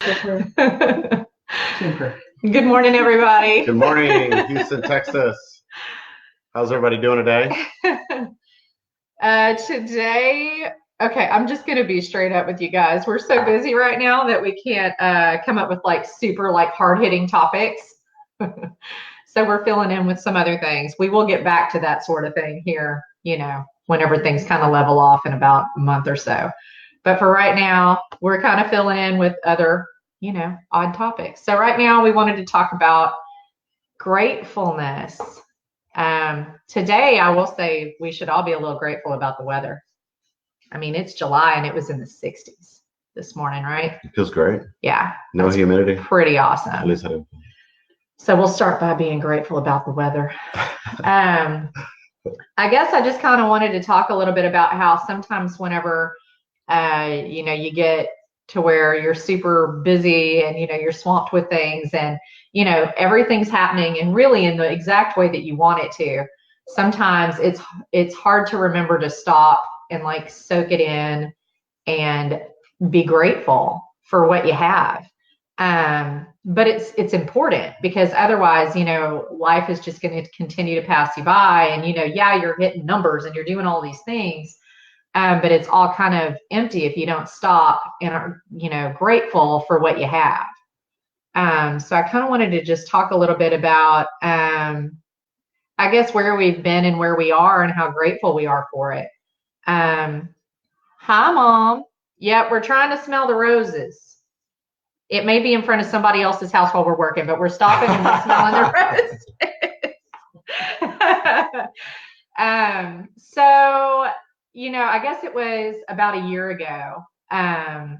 Good morning, everybody. Good morning, Houston, Texas. How's everybody doing today? Today, okay, I'm just going to be straight up with you guys. We're so busy right now that we can't come up with like super like hard-hitting topics. So we're filling in with some other things. We will get back to that sort of thing here, whenever things kind of level off in about a month or so. But for right now, we're kind of filling in with other, odd topics. So right now we wanted to talk about gratefulness. Today, I will say we should all be a little grateful about the weather. I mean, it's July and it was in the 60s this morning, right? It feels great. Yeah. No humidity. Pretty awesome. At least I don't. So we'll start by being grateful about the weather. I guess I just kind of wanted to talk a little bit about how sometimes whenever, you get to where you're super busy and, you're swamped with things and, everything's happening and really in the exact way that you want it to. Sometimes it's hard to remember to stop and like soak it in and be grateful for what you have. But it's important because otherwise, life is just going to continue to pass you by and, you're hitting numbers and you're doing all these things. But it's all kind of empty if you don't stop and are, grateful for what you have. So I kind of wanted to just talk a little bit about, I guess, where we've been and where we are and how grateful we are for it. Hi, Mom. Yep, we're trying to smell the roses. It may be in front of somebody else's house while we're working, but we're stopping and we're smelling the roses. So, I guess it was about a year ago. I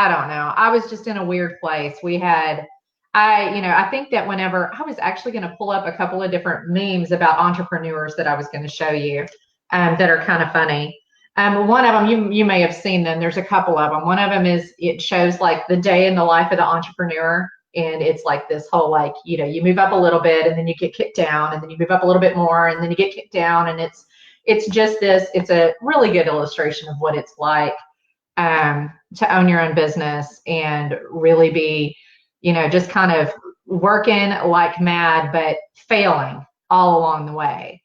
don't know. I was just in a weird place. I think that whenever I was actually going to pull up a couple of different memes about entrepreneurs that I was going to show you that are kind of funny. One of them, you may have seen them. There's a couple of them. One of them it shows like the day in the life of the entrepreneur. And it's like this whole, like, you move up a little bit and then you get kicked down and then you move up a little bit more and then you get kicked down. And it's just it's a really good illustration of what it's like to own your own business and really be, just kind of working like mad, but failing all along the way.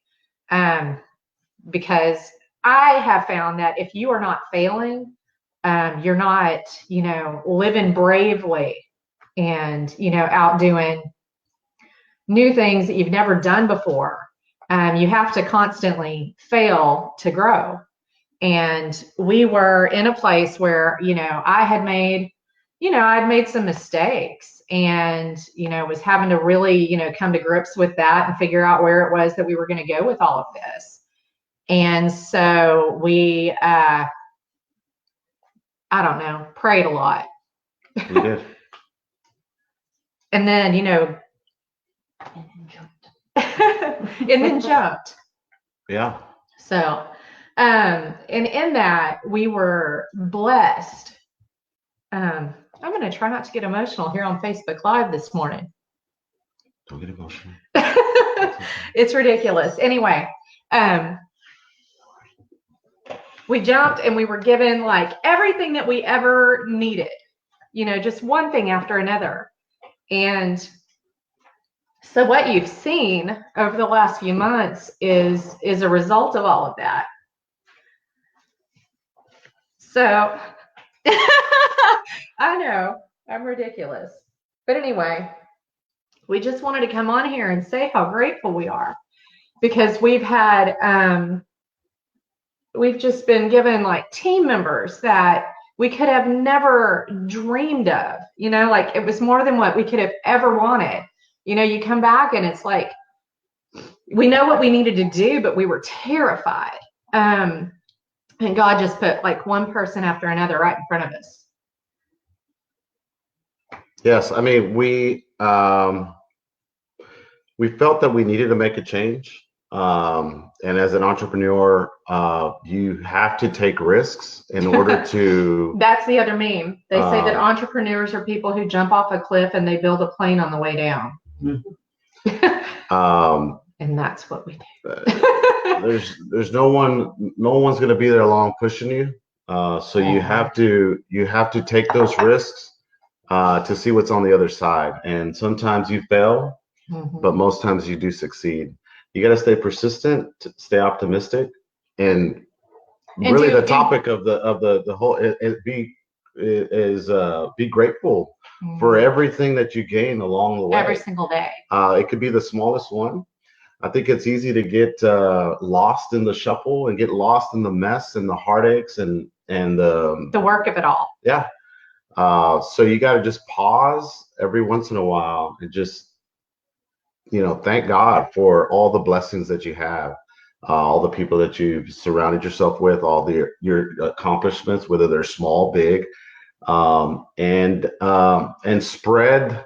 Because I have found that if you are not failing, you're not, living bravely and, out doing new things that you've never done before. You have to constantly fail to grow. And we were in a place where, I'd made some mistakes and, was having to really, come to grips with that and figure out where it was that we were going to go with all of this. And so we, I don't know, prayed a lot. We did. And then, and then jumped. Yeah. So, and in that we were blessed. I'm going to try not to get emotional here on Facebook Live this morning. Don't get emotional. It's ridiculous. Anyway, we jumped and we were given like everything that we ever needed, just one thing after another. And so what you've seen over the last few months is a result of all of that. So I know I'm ridiculous, but anyway, we just wanted to come on here and say how grateful we are because we've just been given like team members that we could have never dreamed of, like it was more than what we could have ever wanted. You come back and it's like, we know what we needed to do, but we were terrified. And God just put like one person after another right in front of us. Yes. I mean, we felt that we needed to make a change. And as an entrepreneur, you have to take risks in order to. That's the other meme. They say that entrepreneurs are people who jump off a cliff and they build a plane on the way down. And that's what we do. There's no one's going to be there long pushing you. So you have to take those risks to see what's on the other side. And sometimes you fail, but most times you do succeed. You got to stay persistent, stay optimistic, and really the topic of the whole be grateful for everything that you gain along the way. Every single day. It could be the smallest one. I think it's easy to get lost in the shuffle and get lost in the mess and the heartaches and the work of it all. Yeah. So you got to just pause every once in a while and just, thank God for all the blessings that you have, all the people that you've surrounded yourself with, all your accomplishments, whether they're small, big, and spread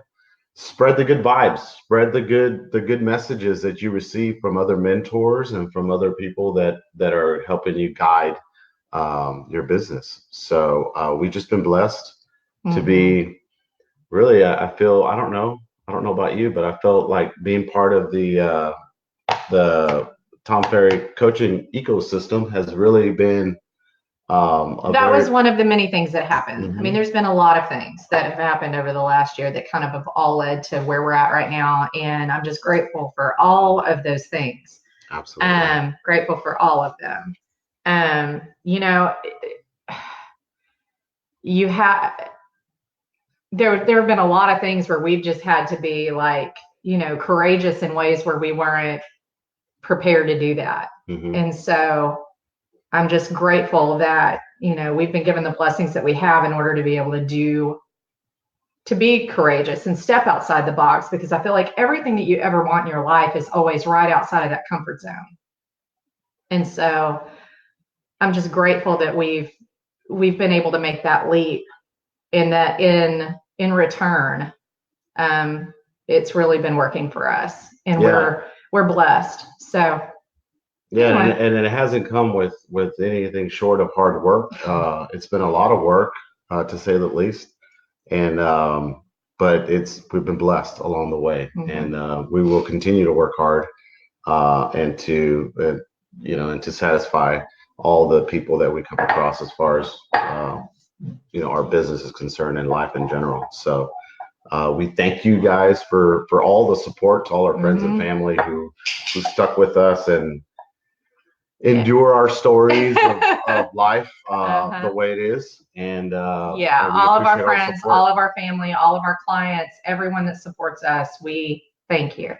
the good vibes, spread the good messages that you receive from other mentors and from other people that are helping you guide your business. So we've just been blessed to be really, I feel, I don't know about you, but I felt like being part of the Tom Ferry coaching ecosystem has really been that was one of the many things that happened. I mean, there's been a lot of things that have happened over the last year that kind of have all led to where we're at right now. And I'm just grateful for all of those things. Absolutely. Grateful for all of them. There have been a lot of things where we've just had to be like, courageous in ways where we weren't prepared to do that. And so I'm just grateful that, we've been given the blessings that we have in order to be able to be courageous and step outside the box, because I feel like everything that you ever want in your life is always right outside of that comfort zone. And so I'm just grateful that we've been able to make that leap, and that in return, it's really been working for us, and we're blessed. So yeah, and it hasn't come with anything short of hard work. It's been a lot of work, to say the least, and but we've been blessed along the way, and we will continue to work hard, and to satisfy all the people that we come across as far as our business is concerned and life in general. So we thank you guys for all the support, to all our friends and family who stuck with us and endure our stories of life the way it is. And all of our friends, all of our family, all of our clients, everyone that supports us, we thank you.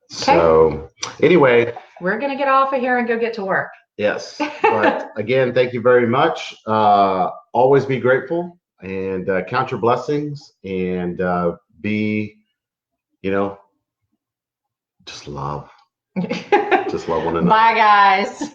So anyway, we're gonna get off of here and go get to work. Yes, but again, thank you very much. Always be grateful and count your blessings, and be, just love one another. Bye, guys.